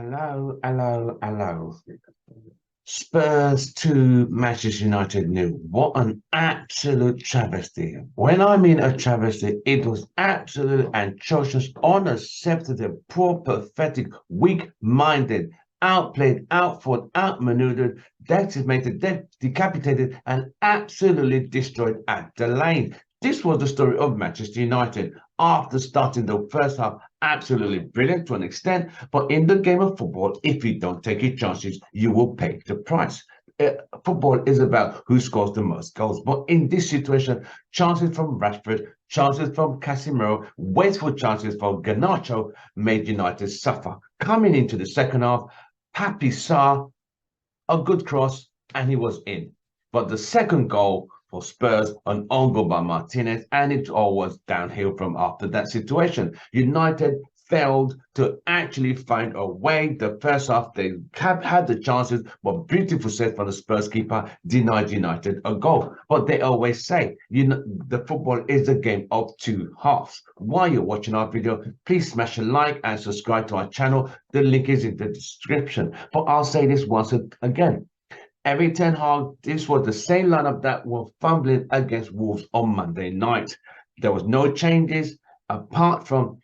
Hello, hello, hello. Spurs to Manchester United nil. What an absolute travesty. When I mean a travesty, it was absolute atrocious, unacceptable, poor, pathetic, weak-minded, outplayed, outfought, outmaneuvered, decimated, decapitated, and absolutely destroyed at the lane. This was the story of Manchester United after starting the first half absolutely brilliant to an extent. But in the game of football, if you don't take your chances, you will pay the price. Football is about who scores the most goals. But in this situation, chances from Rashford, chances from Casemiro, wasteful chances from Garnacho made United suffer. Coming into the second half, Papi saw a good cross and he was in. But the second goal for Spurs, an own goal by Martinez, and it all was downhill from after that situation. United failed to actually find a way. The first half, they had the chances, but beautiful save from the Spurs keeper denied United a goal. But they always say, the football is a game of two halves. While you're watching our video, please smash a like and subscribe to our channel. The link is in the description. But I'll say this once again. Every Ten Hag, this was the same lineup that were fumbling against Wolves on Monday night. There was no changes apart from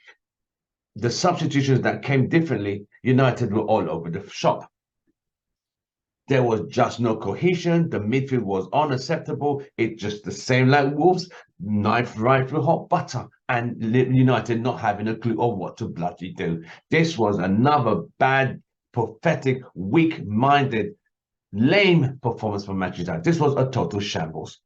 the substitutions that came differently. United were all over the shop. There was just no cohesion. The midfield was unacceptable. It's just the same like Wolves, knife right through hot butter, and United not having a clue of what to bloody do. This was another bad, pathetic, weak-minded, lame performance from Manchester United. This was a total shambles.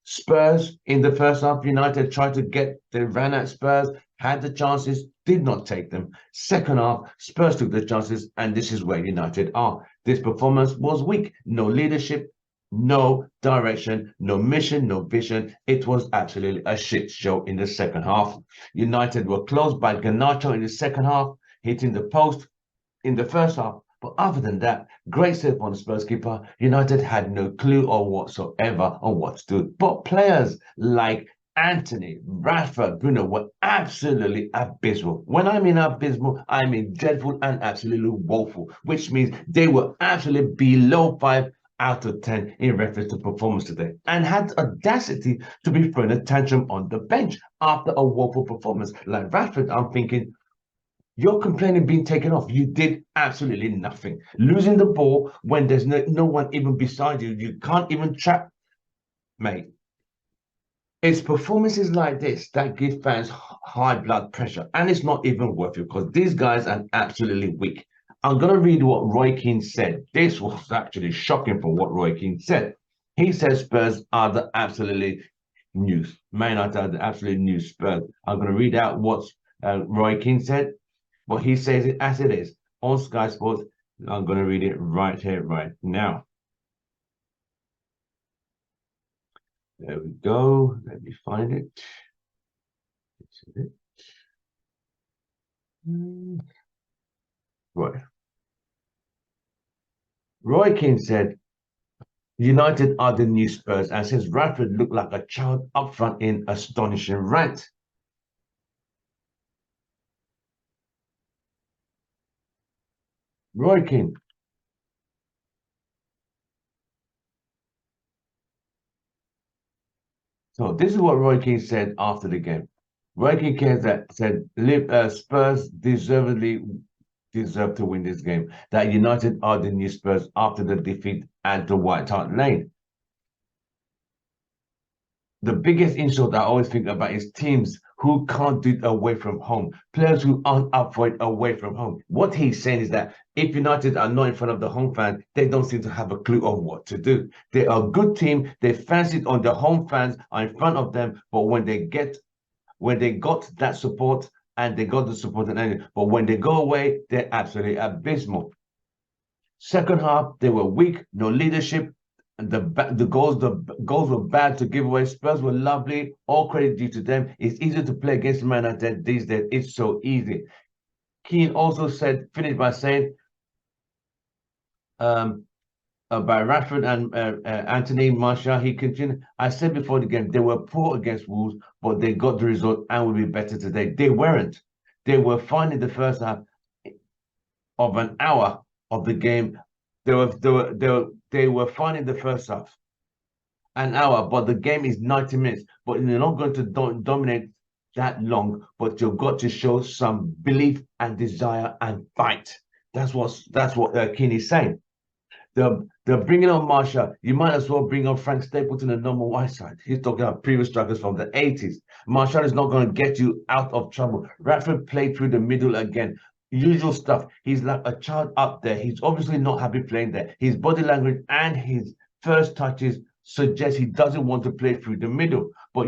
Spurs in the first half, United tried to they ran at Spurs, had the chances, did not take them. Second half, Spurs took the chances, and this is where United are. This performance was weak. No leadership, no direction, no mission, no vision. It was absolutely a shit show in the second half. United were closed by Garnacho in the second half, hitting the post in the first half. But other than that, great save on the Spurs keeper. United had no clue or whatsoever on what to do. But players like Anthony, Rashford, Bruno were absolutely abysmal. When I mean abysmal, I mean dreadful and absolutely woeful, which means they were absolutely below 5 out of 10 in reference to performance today, and had audacity to be throwing a tantrum on the bench after a woeful performance. Like Rashford, I'm thinking, you're complaining being taken off. You did absolutely nothing. Losing the ball when there's no one even beside you. You can't even trap, mate. It's performances like this that give fans high blood pressure. And it's not even worth it because these guys are absolutely weak. I'm going to read what Roy Keane said. This was actually shocking for what Roy Keane said. He says Spurs are the absolutely new. Man United are the absolute new Spurs. I'm going to read out what Roy Keane said. But he says it as it is on Sky Sports. I'm going to read it right here, right now. There we go. Let me find it. This is it. Right. Roy Keane said, United are the new Spurs, and says Rashford looked like a child up front in astonishing rant. Roy Keane. So this is what Roy Keane said after the game. Roy Keane said Spurs deservedly deserve to win this game. That United are the new Spurs after the defeat at the White Hart Lane. The biggest insult I always think about is teams who can't do it away from home, players who aren't up for it away from home. What he's saying is that if United are not in front of the home fans, they don't seem to have a clue of what to do. They are a good team. They fancy it on the home fans are in front of them, but when they got that support and they got the support, but when they go away, they're absolutely abysmal. Second half, they were weak, no leadership. The goals were bad to give away. Spurs were lovely. All credit due to them. It's easy to play against Man United these days. It's so easy. Keane also finished by saying, by Rashford and Anthony Martial, he continued, I said before the game, they were poor against Wolves, but they got the result and will be better today. They weren't. They were fine in the first half. of an hour of the game. They were fine in the first half, an hour, but the game is 90 minutes. But you're not going to dominate that long, but you've got to show some belief and desire and fight. That's what Keane is saying. They're bringing on Marshall. You might as well bring on Frank Stapleton and number wide side. He's talking about previous strikers from the 80s. Marshall is not going to get you out of trouble. Radford played through the middle again. Usual stuff. He's like a child up there. He's obviously not happy playing there. His body language and his first touches suggest he doesn't want to play through the middle. But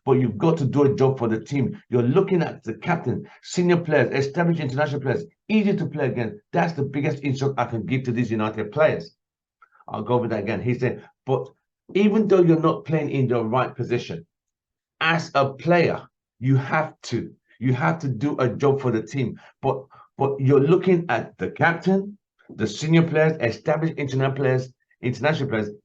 but you've got to do a job for the team. You're looking at the captain, senior players, established international players, easy to play against. That's the biggest insult I can give to these United players. I'll go over that again. He said, but even though you're not playing in the right position, as a player, you have to do a job for the team. But you're looking at the captain, the senior players, established international players,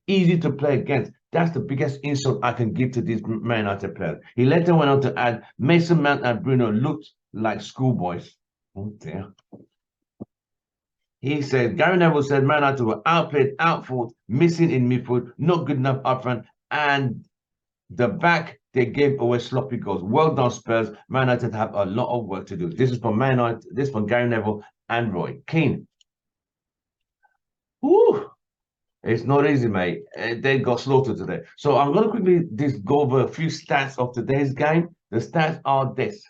easy to play against. That's the biggest insult I can give to these Man United players. He later went on to add, Mason Mount and Bruno looked like schoolboys. Oh dear. He said, Gary Neville said Man United were outplayed, outfought, missing in midfield, not good enough up front, and the back, they gave away sloppy goals. Well done, Spurs. Man United have a lot of work to do. This is from Man United, this is from Gary Neville and Roy Keane. Woo! It's not easy, mate. They got slaughtered today. So I'm going to quickly just go over a few stats of today's game. The stats are this.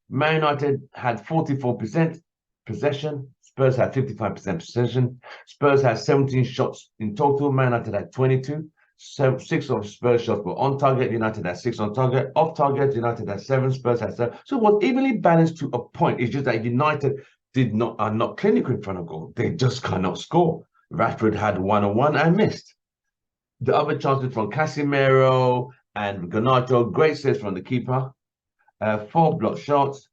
Man United had 44% possession. Spurs had 55% possession. Spurs had 17 shots in total. Man United had 22. 6 of Spurs shots were on target. United had 6 on target. Off target, United had 7. Spurs had 7. So it was evenly balanced to a point. It's just that United are not clinical in front of goal. They just cannot score. Rashford had 1-on-1 and missed. The other chances from Casemiro and Garnacho, great saves from the keeper. 4 block shots.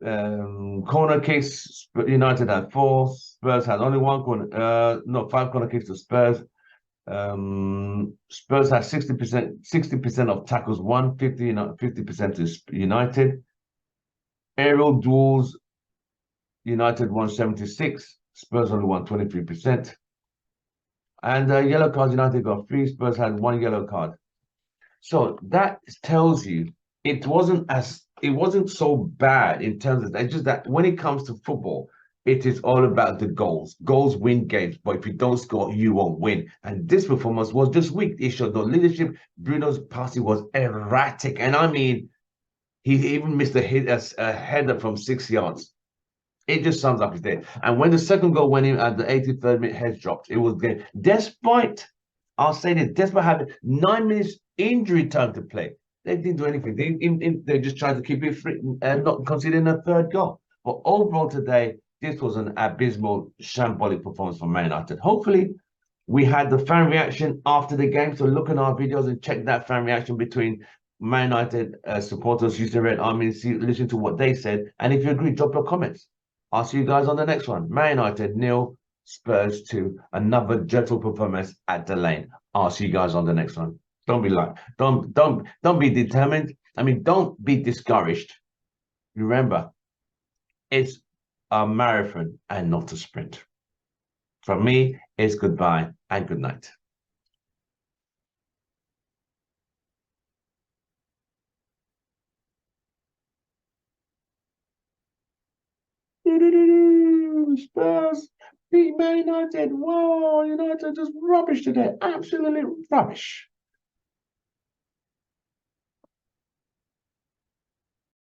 Corner kicks, United had 4. Spurs had only 1 corner. 5 corner kicks to Spurs. Spurs had 60% of tackles won, 50% to United. Aerial duels, United won 76. Spurs only won 23%. And yellow cards, United got 3. Spurs had 1 yellow card. So that tells you it wasn't so bad in terms of that. It's just that when it comes to football, it is all about the goals. Goals win games, but if you don't score, you won't win. And this performance was just weak. It showed no leadership. Bruno's passing was erratic. And I mean, he even missed a header from 6 yards. It just sums up his day. And when the second goal went in at the 83rd minute, heads dropped. It was good. Despite, I'll say this, despite having 9 minutes injury time to play, they didn't do anything. They just tried to keep it free and not considering a third goal. But overall today, this was an abysmal, shambolic performance from Man United. Hopefully, we had the fan reaction after the game. So look at our videos and check that fan reaction between Man United supporters, Houston Red Army, listen to what they said. And if you agree, drop your comments. I'll see you guys on the next one. Man United 0, Spurs 2. Another dreadful performance at the Lane. I'll see you guys on the next one. Don't be like, don't be determined. I mean, don't be discouraged. Remember, it's a marathon and not a sprint. From me, it's goodbye and good night. Spurs beat Man United. Whoa, United just rubbish today. Absolutely rubbish.